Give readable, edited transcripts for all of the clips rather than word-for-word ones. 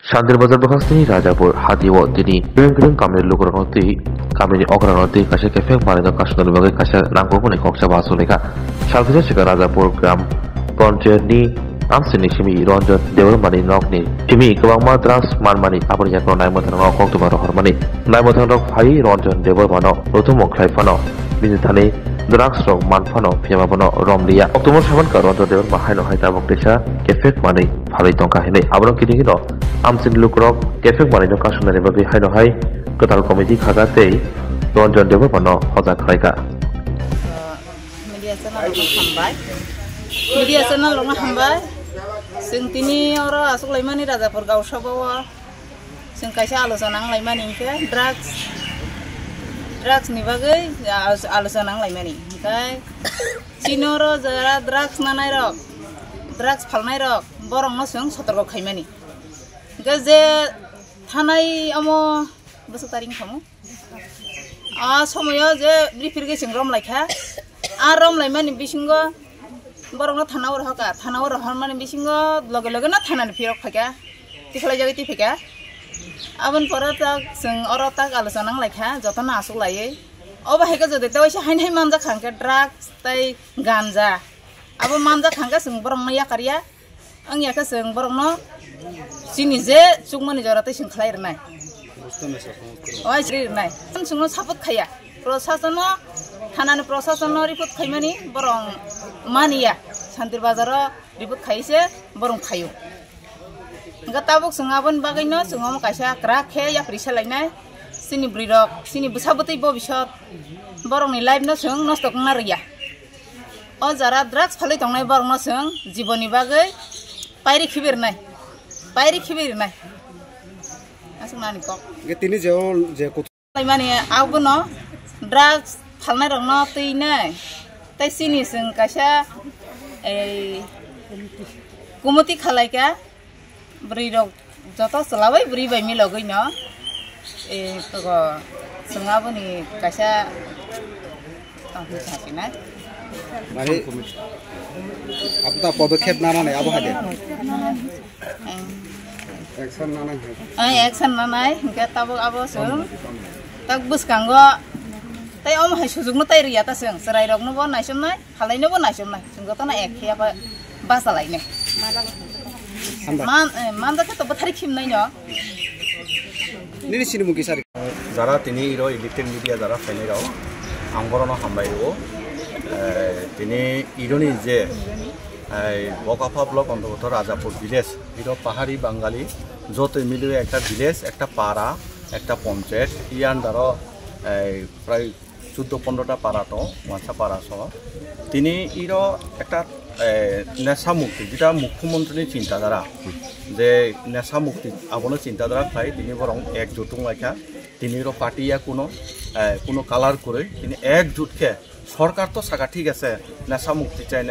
Shandir Bakasni Rajapur Hadiwo Dini Gring Kamil Lukuranoti Kamini Okranoti Kasha Kefeng Marino Kashnal Bagai Kasha Nangokuni Koksha Basuleka Shalvija Shika Rajapur Gram Ponjani Amsini Shimi Ronja Devel Mani Nokni Timi Kawama Dras Manmani Apanya Naimatan Rock to Maro Harmony Naimatan Rock Hai Ronjan Devel Mano Rotumo Klaifano Bizitani Drugs Rock Manfano Piamabano Romlia October 7 Karonto Devel Mahano Haita Boktisha Kefek Mani Palitonka Hine Abro Kidino Amsin Lukrok Kefek Mani Kashnari Bagai Hino Hai Total Committee Kagate Ronjan Devel Mano Hoza Kraika Media channel long hambai sing tini ora asuk laimani Rajapur Gausa bawa sing kaisa alosanang laimani ke drugs ni bagai alosanang laimani kai sinoro jara drugs nanai rok drugs phalnai rok borong no sing sotorgo khaimani gaje thanai amo bosu taring khamu a somoyo je brifirge sing rom laikha a rom laimani bisingo borong thana ur haka thana ur harmani bisingo loge loge na thana ni firok phaka tikhlai jagi ti phaka abon porata sing orota alosanang laikha jotona asuk laye oba heka jode te waisa hain hain manja khangke drugs tai ganja abo manja khangka sing borong ya karya ang yaka sing borong no sini je chukmani jorate sing khlai rnai oi sri rnai sing no sapot khaya প্রশাসন থানানি প্রশাসন report খাইমানি বরং মানিয়া শান্তির বাজার report খাইছে বরং খাইও গাতাবক সঙ্গাবন বাগাইন সঙ্গম কাইসা ক্রাখে ইয়া প্রিসালাইনাই সিনি ব্রিরক সিনি বুসাবতই ভবিষ্যৎ বরং নি লাইফ ন সং নষ্ট কংনা রিয়া ও যারা ড্রাগস ফালাই তংনাই বরং ন সং জীবনী বাগৈ পাইরি খিবির নাই আসুন নানি কক তিনি যে মানে আগুন drugs phalnai rok no tui nai tai sini sing kaisa ei kumoti khalai ka bri rok joto chlabai bri bai mi logoi no e to go sungabo ni kaisa tahu thasi nai মানে আপনা পদক্ষেপ না নাই আবো হাদে action na nai hingke tabo abo sung tak buskango tai om hai sujugno tai riya ta sing serai rok no bo naisum nai halai no bo naisum nai sing gotona ekhe ba basalai ne man da to bathari khim nai no nini sini muki sari jara tini iro elected media jara faini rao angorono hambai o tini ironi je বকাফা block অন্তর্গত Rajapur village iro পাহাড়ি বাঙালি যতই মিলিয়ে একটা village একটা পাড়া একটা পঞ্চায়েত ইয়ান্ডার প্রায় 14-15টা পাড়া তো মাছা পাড়া সহ তিনি ইরো একটা নেশা মুক্তি যেটা মুখ্যমন্ত্রীর চিন্তাধারা যে নেশা মুক্তি আপনার চিন্তাধারা খাই তিনি বরং একজোট লাইখা তিনি ইরো পার্টিয়া কোনো কালার করে তিনি একজোটকে সরকার তো সাকা ঠিক আছে নেশা মুক্তি চাই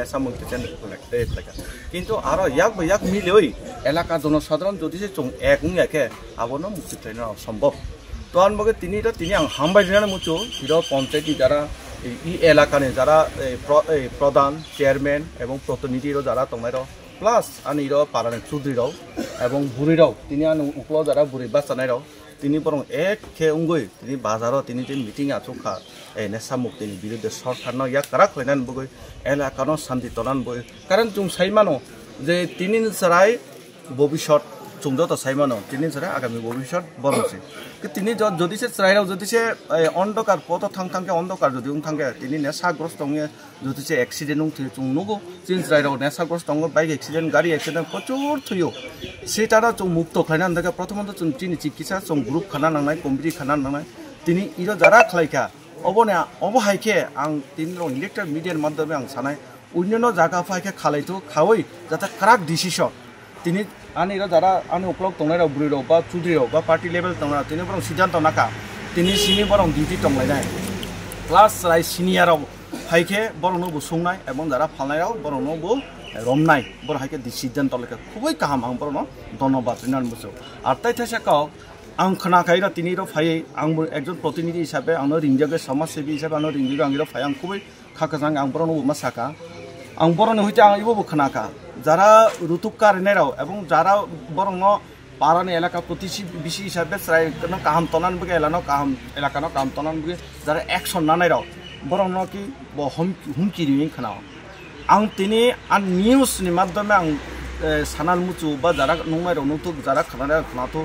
কিন্তু আরো ইয়াক মিলেই এলাকা জনসাধারণ যদি যে এক একে আবনো মুক্তি চাই সম্ভব তো আনবগে তিনি হামবাই দিনানে মুচো হিরো পঞ্চায়েত যারা এই এলাকানে যারা প্রধান চেয়ারম্যান এবং প্রতিনিধিরও যারা তোমার প্লাস আন ইরো পারানে চৌধুরীরাও এবং বুড়িরাও তিনি আন উপল যারা বুড়ি বাচ্চানাইরাও তিনি বরং এক খে উঙ্গই তিনি বাজারও তিনি যে মিটিং আচুখা এই নেশা মুক্তির বিরুদ্ধে সরকার ইয়াক কারাক হইনান বগৈ এলাকানো শান্তি তনান বই কারণ তুমি সাইমানো যে তিনি সারাই ভবিষ্যৎ চুমদত সাইমানো তিনি সারা আগামী ভবিষ্যৎ বরংছে তিনি যদি সে চাইরাও যদি সে অন্ধকার পথ থাংকে অন্ধকার যদি থাঙ্গে তিনি নেশাগ্রস্ত যদি সে অ্যাক্সিডেন্ট চুংনুগো চিন চাইরাও নেশাগ্রস্ত বাইক অ্যাক্সিডেন্ট গাড়ি অ্যাক্সিডেন্ট প্রচুর থইও সেটারা চুং মুক্ত খাইনান দেখে প্রথমত তিনি চিকিৎসা চুং গ্রুপ খানা নাংনাই কমিটি খানা নাংনাই তিনি ইরো যারা খালাইখা অবহাইকে আং তিনি ইলেকট্রিক মিডিয়ার মাধ্যমে আং সানাই অন্যান্য জায়গা ফাইকে খালাইতো খাওয়াই যাতে কারাক ডিসিশন তিনি আনিরা যারা আনি উপলক তংনাইরাও বুড়িরাও বা চৌধুরীরাও বা পার্টি লেভেল তংনা তিনি বরং সিদ্ধান্ত নাকা তিনি সিনি বরং ডিউটি তংলাইনাই প্লাস রাই সিনিয়রাও ফাইকে বরং নবু সংনাই এবং যারা ফালনাইরাও বরং নবু রমনাই বড় হাইকে সিদ্ধান্ত লেখা খুবই কাহাম আং বরং ধন্যবাদ রিনান বসু আর তাই থাকা কাও आं खोनाखायो तिनिरो फायै आंबो एकजन प्रतिनिधि हिसाबै आंनो रिंजागे समाजसेबी हिसाबै आंनो रिंजागे आंगिरो फाय आं खुबै खाखाजां आं बरनो मासाका आं बरनो हइते आं इबो खोनाका যারা ঋতুকার নেরাও এবং যারা বরং পারানি এলাকা প্রতিবেশী হিসাবে প্রায় কাহাম তনান বুকে এলাকানো কাহাম তনান বুকে যারা অ্যাকশন নানাই রাও বরং নাকি হুমকি রিং খানাও আং তিনি আর নিউজনি মাধ্যমে আং সানাল মুচু বা যারা নংমাই রাও নতুন যারা খানায় খানাতো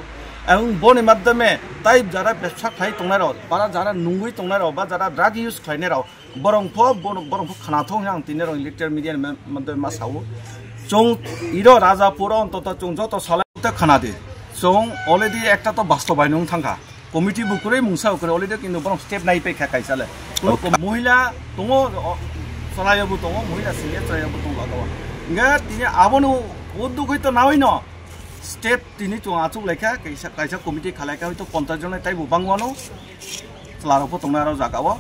এবং বনি মাধ্যমে তাই যারা ব্যবসা খাই তংনাই রাও বা যারা নুঙ্গুই তংনাই রাও বা যারা ড্রাগ ইউজ খাইনাই রাও বরং খানাতো আং তিনি রাও ইলেকট্রিক মিডিয়ার মাধ্যমে মা সাও চং ইরো রাজাপুর অন্তত চং যত সালাইতে খানা দে চং অলরেডি একটা তো বাস্তবায়ন থাকা কমিটি বুকুরে মুংসা করে অলরেডি কিন্তু বরং স্টেপ নাই পাই খাই চালে মহিলা দङ চলাইবো দङ মহিলা সিনিয়র চলাইবো দङ লাগাवा ইঙ্গা তিনি আবনো উদ্যোগ হইতো নাওই ন স্টেপ তিনি চং আচুক লেখা কাইসা কমিটি খালাইকা হয়তো 50 জন তাই বাংওয়ানো লারপো দङ আরো জাগাও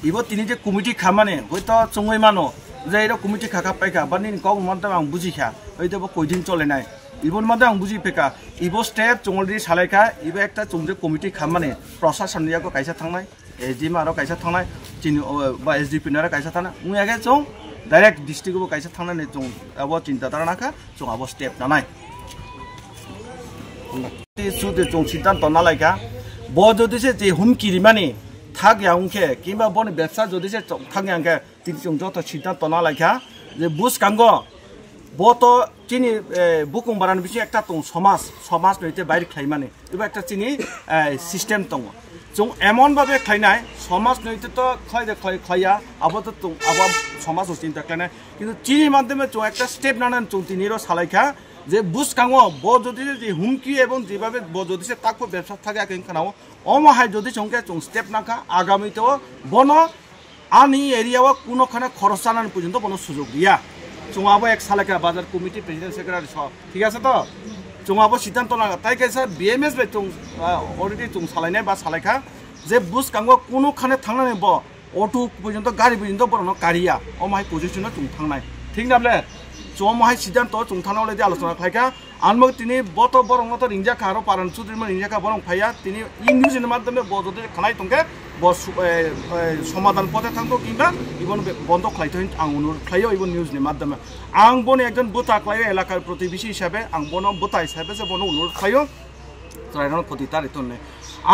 ইবো তিনি যে কমিটি খামানে হয়তো চङই মানো যে এটা কমিটি খাকা পাইকা বা নিন কক মাধ্যমে আং বুঝিখা হয়তো কয়দিন চলে নাই ইবন মাধ্যমে আং বুঝি পেকা ইবো স্টেপ চঙলদি সালাইখা ইবো একটা চংজে কমিটি খামানে প্রশাসন নিয়াको কাইসা থাंनाय एसडीएम आरो कायसा थांनाय चिनि बा एसडीपी नारा कायसा थाना मुइ आगे जों डाइरेक्ट डिस्ट्रिक्टबो कायसा थांनानै जों अब चिन्ता तारनाखा जों अब स्टेप नानाय सुदे जों सिद्धांत नालायका ब जदिसे जे हुमकिरि माने थाग याउंखे किबा बनि व्यवसाय जदिसे थाग यांखे तिनि जों जत सिद्धांत नालायका जे बुस कांगो ब तो चिनि बुकुं बारान बिसे एकटा दं समाज नइते बाइर खाइ माने एबा एकटा चिनि सिस्टेम दं जों एमन भाबे खायनाय समाज नइते तो खाया आबो तो आबो समाज चिन्ता खायनाय किन्तु चिनि माध्यमे जों एकटा स्टेप नानान जों तिनिरो सालायखा जे बुस कांगो ब जदि जे हुमकी एवं जेभाबे ब जदि से ताकबो व्यवसाय थाके आकेन खानाव अमाहाय जदि संके जों स्टेप नाखा आगामीतो बन आनि एरियाव कुनो खाना खरच जानान पर्यन्त बन सुजुग गैया जों आबो एक सालायखा बाजार कमिटी प्रेसिडेंट सेक्रेटारि सब ठीक আছে তো जों आबो सिद्धांत नागा ताइ कैसा बीएमएस बे जों अलरेडी जों सालायनाय बा सालायखा जे बुस कांगो कुनो खाने थांनानै ब अटो पर्यन्त गाड़ी पर्यन्त बरनो गाड़िया अमाहाय पजिशन जों थांनाय ठीक नाबले जों माहाय सिद्धांत जों थाना अलरेडी आलोचना खायखा आनमग तिनि बत बरनो तो रिंजा खारो पारन सुद्रिम रिंजा खा बरं फाया तिनि इ न्यूज माध्यमे ब जदि खानाय तंके ब समाधान पथे थांगो किबा इबन बन्द खालायतो आं अनुरोध खायो इबन न्यूज नि माध्यमे आं बन एकजन बुता खायो एलाकार प्रतिबिशी हिसाबै आं बन बुता हिसाबै जे बन अनुरोध खायो ट्राइनल खतितारि तने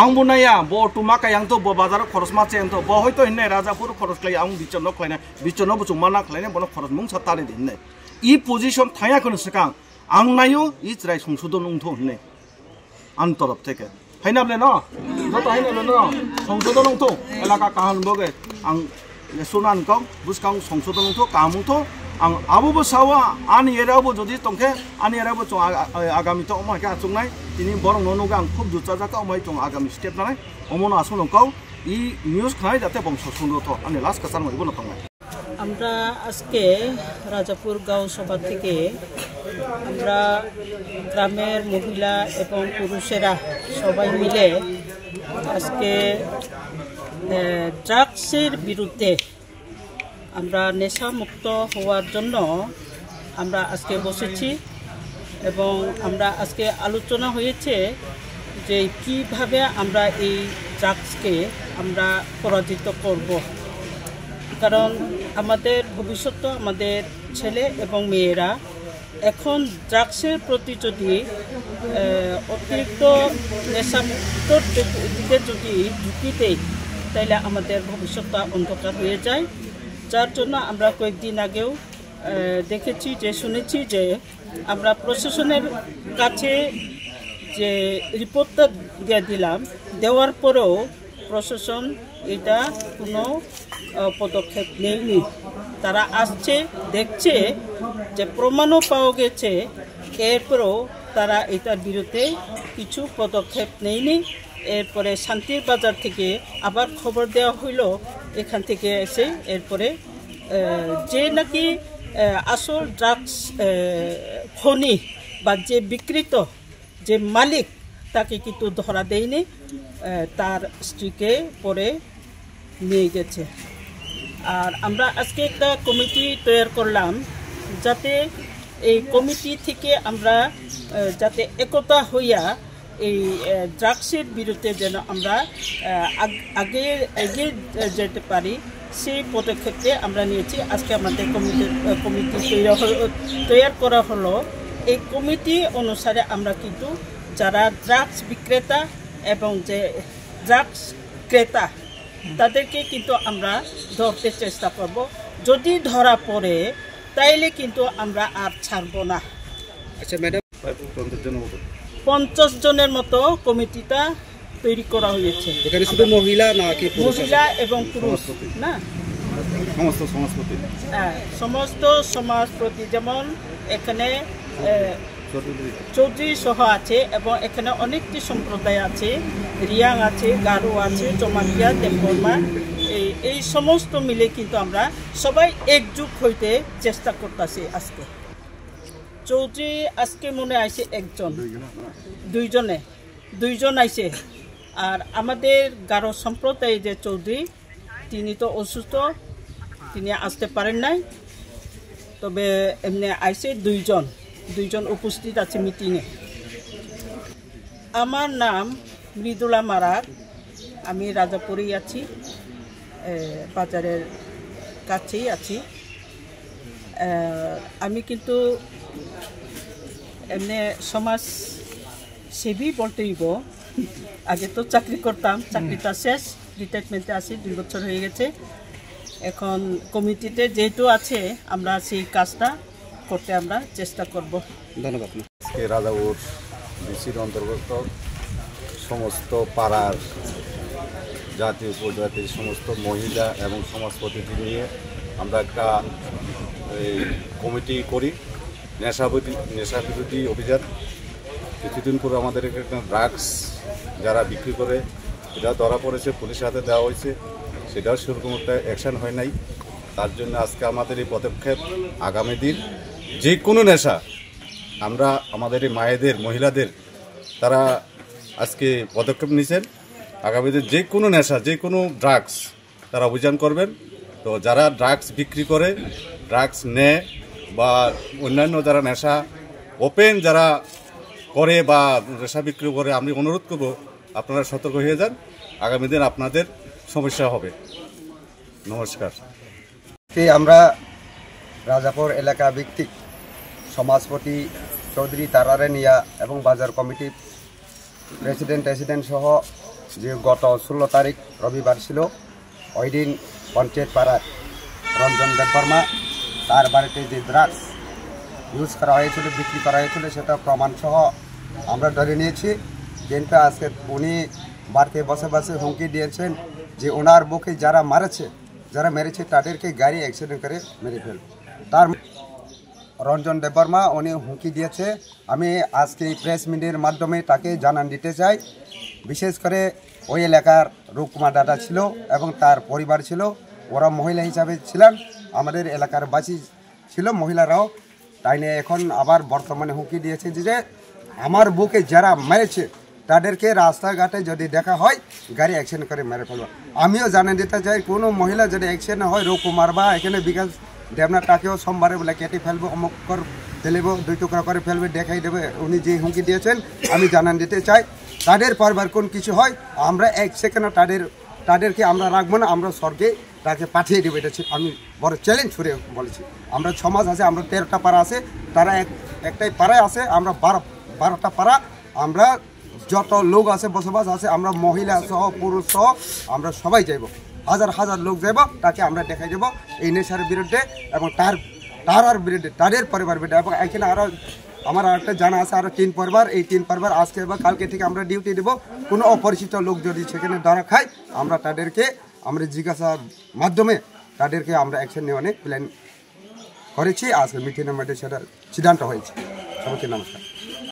आं बनाया ब टुमा कायांग तो ब बाजार खरस मा चेन तो ब हयतो हिन्ने राजापुर खरस खाय आं बिचनो खायना बिचनो बुचुं माना खायना बन खरस मुं सतारि दिनने इ पोजिशन थाया कोन सकां आं नायो इ राय संशोधन उंथो होनने आन तरफ থেকে हाइनाबले न जत हाइनाबले न संशोधन उंथो एलाका काहान बगे आं सुनान कं बुसकां संशोधन उंथो कामुथो आं आबो सावा आन एराबो जदि तंखे आन एराबो जों आगामी तो अमाके आचुंनाय तिनि बरं ननुगा आं खूब जुचा जाका अमाय जों आगामी स्टेप नाय अमन आसुनंकौ इ निउज खानाय जाते बंश सुंदरथ आंनि लास्ट कासान मइबो नथांनाय আমরা আজকে রাজাপুর গাঁও সভা থেকে আমরা গ্রামের মহিলা এবং পুরুষেরা সবাই মিলে আজকে ড্রাগসের বিরুদ্ধে আমরা নেশামুক্ত হওয়ার জন্য আমরা আজকে বসেছি এবং আমরা আজকে আলোচনা হয়েছে যে কিভাবে আমরা এই ড্রাগসকে আমরা পরাজিত করব কারণ আমাদের ভবিষ্যৎ আমাদের ছেলে এবং মেয়েরা এখন ড্রাগসের প্রতি যদি অতিরিক্ত নেশামুক্তর দিকে যদি ঝুঁকি দেয় তাহলে আমাদের ভবিষ্যৎটা অন্ধকার হয়ে যায় যার জন্য আমরা কয়েকদিন আগেও দেখেছি যে শুনেছি যে আমরা প্রশাসনের কাছে যে রিপোর্টটা দিয়ে দিলাম দেওয়ার পরেও প্রশাসন এটা কোনো পদক্ষেপ নেয়নি তারা আসছে দেখছে যে প্রমাণও পাওয়া গেছে এরপরেও তারা এটার বিরুদ্ধে কিছু পদক্ষেপ নেয়নি এরপরে শান্তির বাজার থেকে আবার খবর দেওয়া হইলো এখান থেকে এসে এরপরে যে নাকি আসল ড্রাগস খনি বা যে বিক্রিত যে মালিক তাকে কিন্তু ধরা দেয়নি তার স্ত্রীকে পরে নিয়ে গেছে আর আমরা আজকে একটা কমিটি তৈরি করলাম যাতে এই কমিটি থেকে আমরা যাতে একতা হইয়া এই ড্রাগসের বিরুদ্ধে যেন আমরা আগে এগিয়ে যেতে পারি সেই পদক্ষেপে আমরা নিয়েছি আজকে আমাদের কমিটি তৈরি করা হলো এই কমিটি অনুসারে আমরা কিন্তু যারা ড্রাগস বিক্রেতা এবং যে ড্রাগস ক্রেতা তাদেরকে কিন্তু আমরা ধরতে চেষ্টা করব। যদি ধরা পড়ে তাইলে কিন্তু আমরা আর ছাড়ব না। আচ্ছা ম্যাডাম, 50 জনের মতো কমিটিটা তৈরি করা হয়েছে। এখানে শুধু মহিলা নাকি মহিলা এবং পুরুষ না, সমস্ত সমাজপতি, যেমন এখানে চৌধুরী সহ আছে এবং এখানে অনেকটি সম্প্রদায় আছে, রিয়াং আছে, গারো আছে, জমাতিয়া, দেববর্মা, এই সমস্ত মিলে কিন্তু আমরা সবাই একজুট হইতে চেষ্টা করতেছি। আজকে চৌধুরী আজকে মনে আইছে একজন, দুইজন আইছে। আর আমাদের গারো সম্প্রদায় যে চৌধুরী, তিনি তো অসুস্থ, তিনি আসতে পারেন নাই, তবে এমনি আইছে দুইজন উপস্থিত আছে মিটিংয়ে। আমার নাম মৃদুলা মারাক, আমি রাজাপুরেই আছি, বাজারের কাছেই আছি। আমি কিন্তু এমনি সমাজ সেবী বলতেইব। আগে তো চাকরি করতাম, চাকরিটা শেষ, রিটায়ারমেন্টে আছি, 2 বছর হয়ে গেছে। এখন কমিটিতে যেহেতু আছে, আমরা সেই কাজটা করতে আমরা চেষ্টা করব। ধন্যবাদ। আজকে রাজাপুর ডিসির অন্তর্গত সমস্ত পাড়ার জাতি উপজাতির সমস্ত মহিলা এবং সমাজ প্রতিনিধি নিয়ে আমরা একটা কমিটি করি, নেশা বিরোধী অভিযান। কিছুদিন পরে আমাদের এখানে ড্রাগস যারা বিক্রি করে এটা ধরা পড়েছে, পুলিশের হাতে দেওয়া হয়েছে, সেটাও সেরকম একটা অ্যাকশন হয় নাই। তার জন্য আজকে আমাদের এই পদক্ষেপ, আগামী দিন যে কোনো নেশা, আমরা আমাদের এই মায়েদের, মহিলাদের, তারা আজকে পদক্ষেপ নিয়েছেন। আগামী দিন যে কোনো নেশা, যে কোনো ড্রাগস তারা অভিযান করবেন। তো যারা ড্রাগস বিক্রি করে, ড্রাগস নেয় বা অন্যান্য যারা নেশা ওপেন যারা করে বা নেশা বিক্রি করে, আমি অনুরোধ করব আপনারা সতর্ক হয়ে যান, আগামী দিন আপনাদের সমস্যা হবে। নমস্কার। আমরা রাজাপুর এলাকা ভিত্তিক সমাজপতি চৌধুরী তারারে নিয়া এবং বাজার কমিটি প্রেসিডেন্ট সহ যে গত 16 তারিখ রবিবার ছিল, ওই দিন পঞ্চায়েত পাড়ার রঞ্জন দেববর্মা তার বাড়িতে যে ড্রাগস ইউজ করা হয়েছিল, বিক্রি করা হয়েছিল, সেটা প্রমাণ সহ আমরা ধরে নিয়েছি। কিন্তু আজকে উনি বাড়িতে বসে হুমকি দিয়েছেন যে ওনার বুকে যারা মেরেছে তাদেরকে গাড়ি অ্যাক্সিডেন্ট করে মেরে ফেলবে। তার রঞ্জন দেববর্মা উনি হুমকি দিয়েছে। আমি আজকে এই প্রেস মিটের মাধ্যমে তাকে জানান দিতে চাই। বিশেষ করে ওই এলাকার রূপকুমার দাদা ছিল এবং তার পরিবার ছিল, ওরা মহিলা হিসাবে ছিলেন, আমাদের এলাকার বাসী ছিল মহিলারাও। তাই নিয়ে এখন আবার বর্তমানে হুমকি দিয়েছে যে আমার বুকে যারা মেরেছে তাদেরকে রাস্তাঘাটে যদি দেখা হয় গাড়ি অ্যাক্সিডেন্ট করে মেরে ফেলবো। আমিও জানিয়ে দিতে চাই, কোনো মহিলা যদি অ্যাক্সিডেন্ট হয়, রূপকুমার বা এখানে বিকাশ দেবনাটাকেও সোমবারে বলে কেটে ফেলবো, অমুক করে ফেলবো, 2 টুকরা করে ফেলবে, দেখাই দেবে। উনি যে হুমকি দিয়েছেন আমি জানান দিতে চাই, তাদের পরিবার কোন কিছু হয় আমরা 1 সেকেন্ডও তাদেরকে আমরা রাখবো না, আমরা স্বর্গে তাকে পাঠিয়ে দেবো। এটা আমি বড় চ্যালেঞ্জ ছুড়ে বলেছি। আমরা সমাজ আছে, আমরা 13টা পাড়া আছে, তারা একটাই পাড়ায় আছে, আমরা 12টা পাড়া, আমরা যত লোক আছে বসবাস আছে, আমরা মহিলা সহ পুরুষ সহ আমরা সবাই যাইব, হাজার লোক যাইব, তাকে আমরা দেখাই দেবো এই নেশার বিরুদ্ধে এবং তার বিরুদ্ধে, তাদের পরিবার বিরুদ্ধে। এবং এখানে আরও আমার একটা জানা আছে, আরও 3 পরিবার, এই 3 পরিবার আজকে বা কালকে থেকে আমরা ডিউটি দেবো। কোনো অপরিচিত লোক যদি সেখানে ধরা খায়, আমরা তাদেরকে জিজ্ঞাসার মাধ্যমে তাদেরকে আমরা অ্যাকশন নেওয়ার প্ল্যান করেছি। আজকে মিটিংয়ের মধ্যে সেটা সিদ্ধান্ত হয়েছে। সবাইকে নমস্কার।